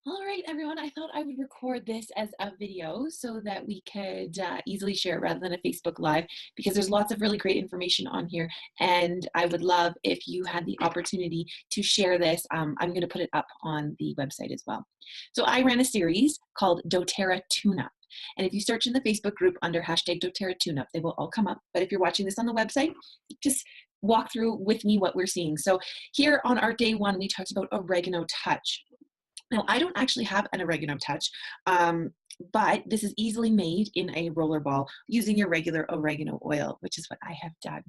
All right, everyone, I thought I would record this as a video so that we could easily share it rather than a Facebook Live because there's lots of really great information on here. And I would love if you had the opportunity to share this. I'm going to put it up on the website as well. So I ran a series called doTERRA Tune-Up. And if you search in the Facebook group under hashtag doTERRA Tune-Up, they will all come up. But if you're watching this on the website, just walk through with me what we're seeing. So here on our day one, we talked about oregano touch. Now, I don't actually have an oregano touch, but this is easily made in a roller ball using your regular oregano oil, which is what I have done.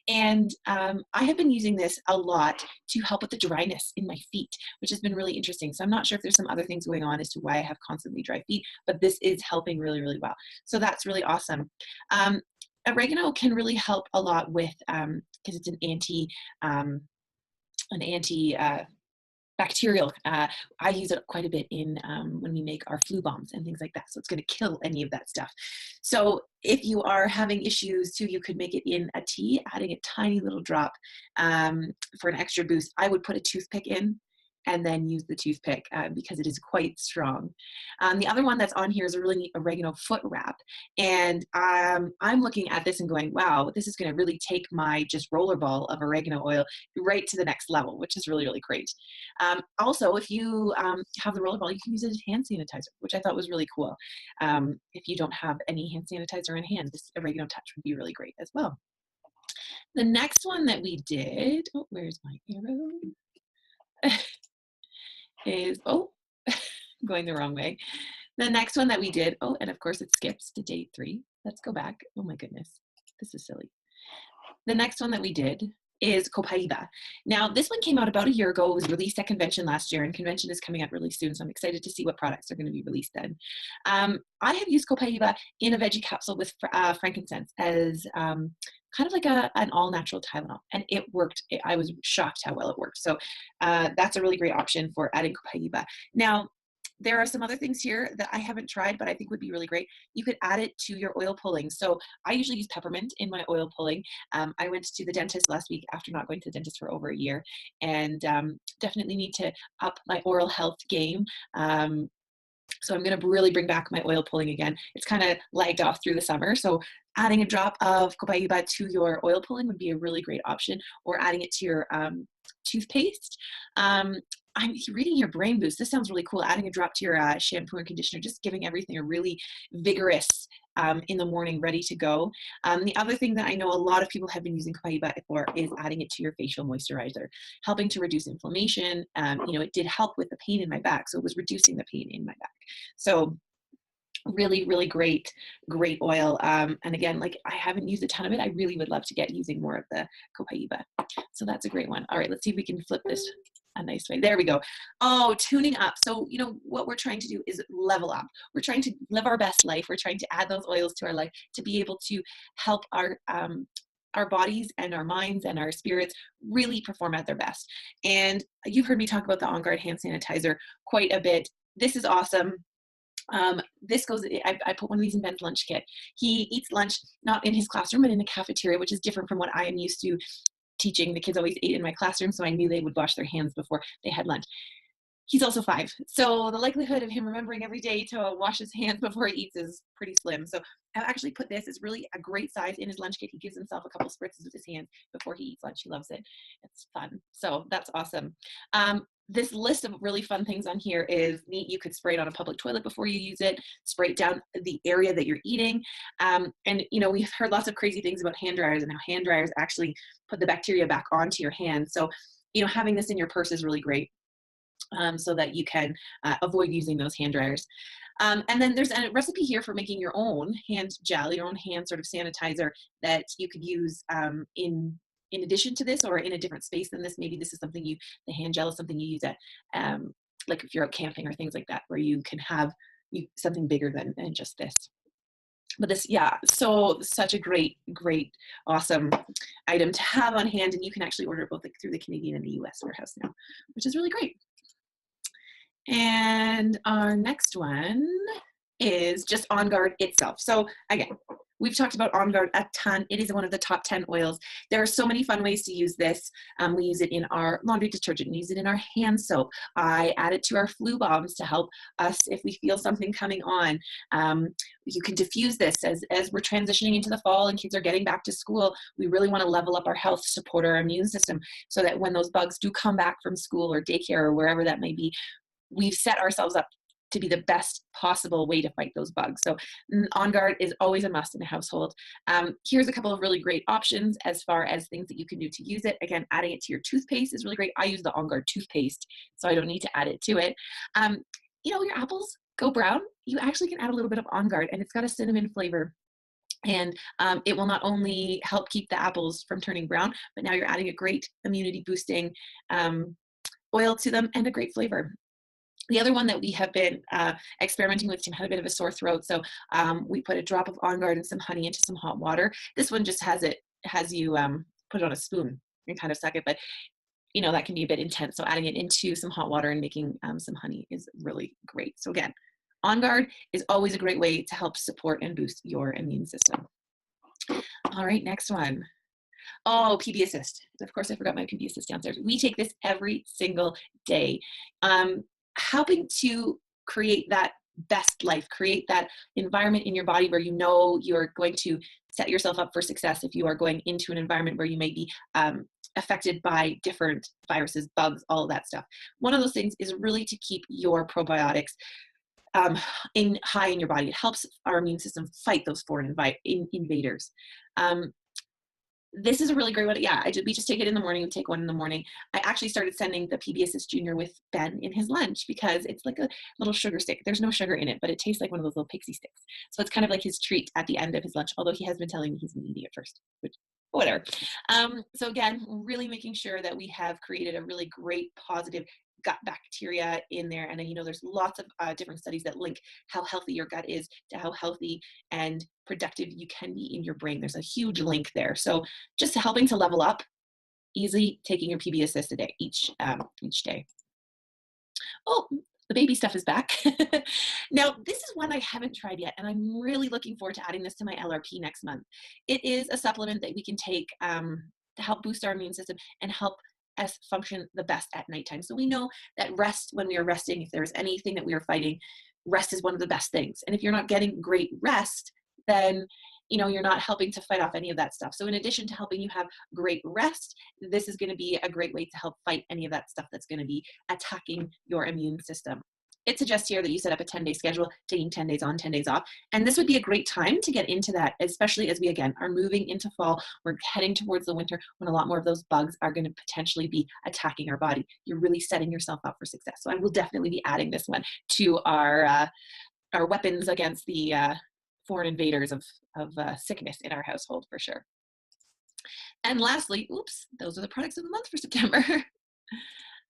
And I have been using this a lot to help with the dryness in my feet, which has been really interesting. So I'm not sure if there's some other things going on as to why I have constantly dry feet, but this is helping really, really well. So that's really awesome. Oregano can really help a lot with, because it's an anti bacterial. I use it quite a bit in when we make our flu bombs and things like that. So it's going to kill any of that stuff. So if you are having issues too, you could make it in a tea, adding a tiny little drop for an extra boost. I would put a toothpick in and then use the toothpick because it is quite strong. The other one that's on here is a really neat oregano foot wrap. And I'm looking at this and going, wow, this is going to really take my just rollerball of oregano oil right to the next level, which is really, really great. Also, if you have the rollerball, you can use it as hand sanitizer, which I thought was really cool. If you don't have any hand sanitizer in hand, this oregano touch would be really great as well. The next one that we did, oh, where's my arrow? Is, oh, going the wrong way. The next one that we did, oh, and of course it skips to day 3. Let's go back. Oh my goodness, this is silly. The next one that we did is Copaiba. Now, this one came out about a year ago. It was released at convention last year, and convention is coming up really soon, so I'm excited to see what products are going to be released then. I have used Copaiba in a veggie capsule with frankincense as kind of like an all-natural Tylenol, and it worked. I was shocked how well it worked. So that's a really great option for adding Copaiba. Now, there are some other things here that I haven't tried, but I think would be really great. You could add it to your oil pulling. So I usually use peppermint in my oil pulling. I went to the dentist last week after not going to the dentist for over a year, and definitely need to up my oral health game. So I'm going to really bring back my oil pulling again. It's kind of lagged off through the summer. So adding a drop of copaiba to your oil pulling would be a really great option, or adding it to your toothpaste. I'm reading your brain boost. This sounds really cool. Adding a drop to your shampoo and conditioner, just giving everything a really vigorous in the morning, ready to go. The other thing that I know a lot of people have been using copaiba for is adding it to your facial moisturizer, helping to reduce inflammation. It did help with the pain in my back, so it was reducing the pain in my back. So really, really great, great oil. And again, like I haven't used a ton of it. I really would love to get using more of the copaiba. So that's a great one. All right, let's see if we can flip this a nice way. There we go. Oh, tuning up. So, what we're trying to do is level up. We're trying to live our best life. We're trying to add those oils to our life to be able to help our bodies and our minds and our spirits really perform at their best. And you've heard me talk about the On Guard hand sanitizer quite a bit. This is awesome. This goes, I put one of these in Ben's lunch kit. He eats lunch not in his classroom, but in a cafeteria, which is different from what I am used to teaching. The kids always ate in my classroom, so I knew they would wash their hands before they had lunch. He's also 5, so the likelihood of him remembering every day to wash his hands before he eats is pretty slim. So I've actually put this, it's really a great size in his lunch kit. He gives himself a couple spritzes with his hands before he eats lunch. He loves it. It's fun. So that's awesome. This list of really fun things on here is neat. You could spray it on a public toilet before you use it, spray it down the area that you're eating. And, we've heard lots of crazy things about hand dryers and how hand dryers actually put the bacteria back onto your hands. So, having this in your purse is really great. So that you can avoid using those hand dryers. And then there's a recipe here for making your own hand gel, your own hand sort of sanitizer that you could use in addition to this, or in a different space than this. Maybe this is something the hand gel is something you use at, like if you're out camping or things like that, where you can have something bigger than just this. But this, yeah, so such a great, great, awesome item to have on hand. And you can actually order it both through the Canadian and the US warehouse now, which is really great. And our next one is just On Guard itself. So again, We've talked about On Guard a ton. It is one of the top 10 oils. There are so many fun ways to use this. We use it in our laundry detergent. We use it in our hand soap. I add it to our flu bombs to help us if we feel something coming on. You can diffuse this as we're transitioning into the fall and kids are getting back to school. We really want to level up our health, support our immune system so that when those bugs do come back from school or daycare or wherever that may be, we've set ourselves up to be the best possible way to fight those bugs. So On Guard is always a must in a household. Here's a couple of really great options as far as things that you can do to use it. Again, adding it to your toothpaste is really great. I use the On Guard toothpaste, so I don't need to add it to it. You know, your apples go brown, you actually can add a little bit of On Guard, and it's got a cinnamon flavor. And it will not only help keep the apples from turning brown, but now you're adding a great immunity boosting oil to them and a great flavor. The other one that we have been experimenting with, Tim had a bit of a sore throat, so we put a drop of On Guard and some honey into some hot water. This one just has you put it on a spoon and kind of suck it, but you know that can be a bit intense. So adding it into some hot water and making some honey is really great. So again, On Guard is always a great way to help support and boost your immune system. All right, next one. Oh, PB Assist. Of course, I forgot my PB Assist downstairs. We take this every single day, helping to create that best life, create that environment in your body where you know you're going to set yourself up for success if you are going into an environment where you may be affected by different viruses, bugs, all of that stuff. One of those things is really to keep your probiotics high in your body. It helps our immune system fight those foreign invaders. This is a really great one. Yeah, we just take it in the morning. We take one in the morning. I actually started sending the PB Assist Junior with Ben in his lunch because it's like a little sugar stick. There's no sugar in it, but it tastes like one of those little pixie sticks. So it's kind of like his treat at the end of his lunch, although he has been telling me he's been eating it first, which whatever. So again, really making sure that we have created a really great positive gut bacteria in there. And you know, there's lots of different studies that link how healthy your gut is to how healthy and productive you can be in your brain. There's a huge link there. So just helping to level up, easily taking your PB Assist a day each day. Oh, the baby stuff is back. Now, this is one I haven't tried yet, and I'm really looking forward to adding this to my LRP next month. It is a supplement that we can take to help boost our immune system and help us function the best at nighttime. So we know that rest, when we are resting, if there's anything that we are fighting, rest is one of the best things. And if you're not getting great rest, then you know you're not helping to fight off any of that stuff. So in addition to helping you have great rest, this is going to be a great way to help fight any of that stuff that's going to be attacking your immune system. It suggests here that you set up a 10-day schedule, taking 10 days on, 10 days off. And this would be a great time to get into that, especially as we, again, are moving into fall. We're heading towards the winter when a lot more of those bugs are going to potentially be attacking our body. You're really setting yourself up for success. So I will definitely be adding this one to our weapons against the foreign invaders of sickness in our household for sure. And lastly, oops, those are the products of the month for September.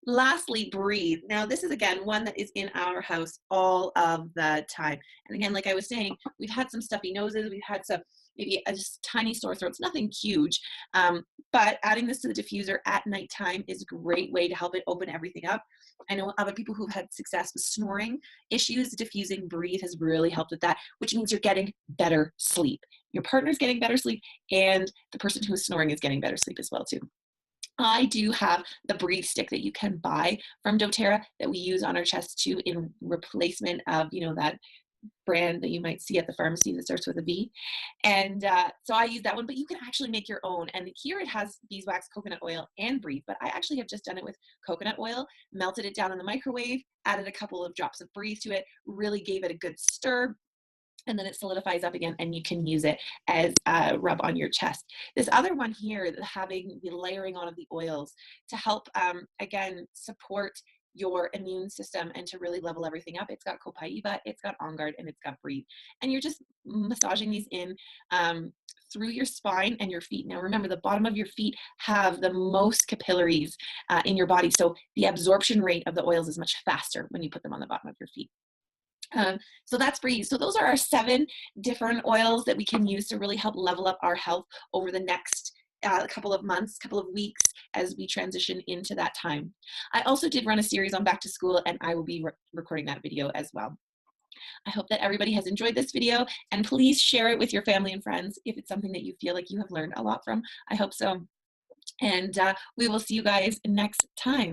Lastly, Breathe. Now, this is, again, one that is in our house all of the time. And again, like I was saying, we've had some stuffy noses. We've had some maybe just tiny sore throats, nothing huge. But adding this to the diffuser at nighttime is a great way to help it open everything up. I know other people who've had success with snoring issues. Diffusing Breathe has really helped with that, which means you're getting better sleep. Your partner's getting better sleep, and the person who is snoring is getting better sleep as well, too. I do have the Breathe stick that you can buy from doTERRA that we use on our chest too, in replacement of, you know, that brand that you might see at the pharmacy that starts with a V. And so I use that one, but you can actually make your own. And here it has beeswax, coconut oil, and Breathe, but I actually have just done it with coconut oil, melted it down in the microwave, added a couple of drops of Breathe to it, really gave it a good stir, and then it solidifies up again, and you can use it as a rub on your chest. This other one here, having the layering on of the oils to help, again, support your immune system and to really level everything up. It's got Copaiba, it's got On Guard, and it's got Breathe. And you're just massaging these in through your spine and your feet. Now remember, the bottom of your feet have the most capillaries in your body, so the absorption rate of the oils is much faster when you put them on the bottom of your feet. So that's Breathe. So those are our 7 different oils that we can use to really help level up our health over the next couple of months, couple of weeks as we transition into that time. I also did run a series on back to school, and I will be recording that video as well. I hope that everybody has enjoyed this video, and please share it with your family and friends if it's something that you feel like you have learned a lot from. I hope so. And we will see you guys next time.